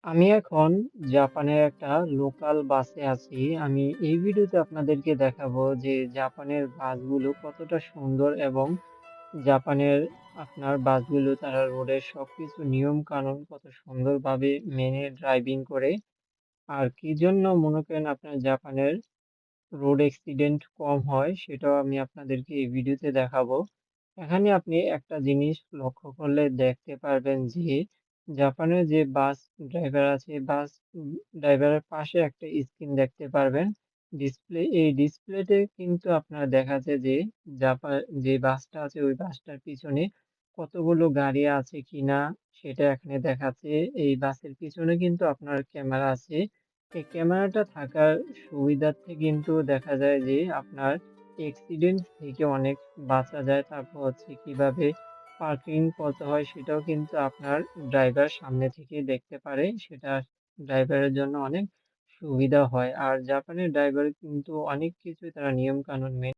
আমি এখন জাপানের একটা লোকাল বাসে আছি। আমি এই ভিডিওতে আপনাদেরকে দেখাবো যে জাপানের বাসগুলো কতটা সুন্দর এবং জাপানের আপনার বাসগুলো তারা রোডের সবকিছু নিয়ম কানুন কত সুন্দরভাবে মেনে ড্রাইভিং করে। আর কি জন্য মনে করেন আপনার জাপানের রোড অ্যাক্সিডেন্ট কম হয় সেটাও আমি আপনাদেরকে এই ভিডিওতে দেখাবো। এখানে আপনি একটা জিনিস লক্ষ্য করলে দেখতে পারবেন যে জাপানের যে বাস ড্রাইভার আছে বাস ড্রাইভারের পাশে একটা স্ক্রিন দেখতে পারবেন ডিসপ্লে। এই ডিসপ্লেতে কিন্তু আপনার দেখাচ্ছে যে যে বাসটা আছে ওই বাসটার পিছনে কতগুলো গাড়ি আছে কিনা সেটা এখানে দেখাচ্ছে। এই বাসের পিছনে কিন্তু আপনার ক্যামেরা আছে। এই ক্যামেরাটা থাকার সুবিধার্থে কিন্তু দেখা যায় যে আপনার অ্যাক্সিডেন্ট থেকে অনেক বাঁচা যায়। তারপর হচ্ছে কিভাবে পার্কিং করতে হয় সেটাও কিন্তু আপনার ড্রাইভার সামনে থেকে দেখতে পারে। সেটা ড্রাইভারের জন্য অনেক সুবিধা হয়। আর জাপানের ড্রাইভার কিন্তু অনেক কিছুই তারা নিয়ম কানুন মেনে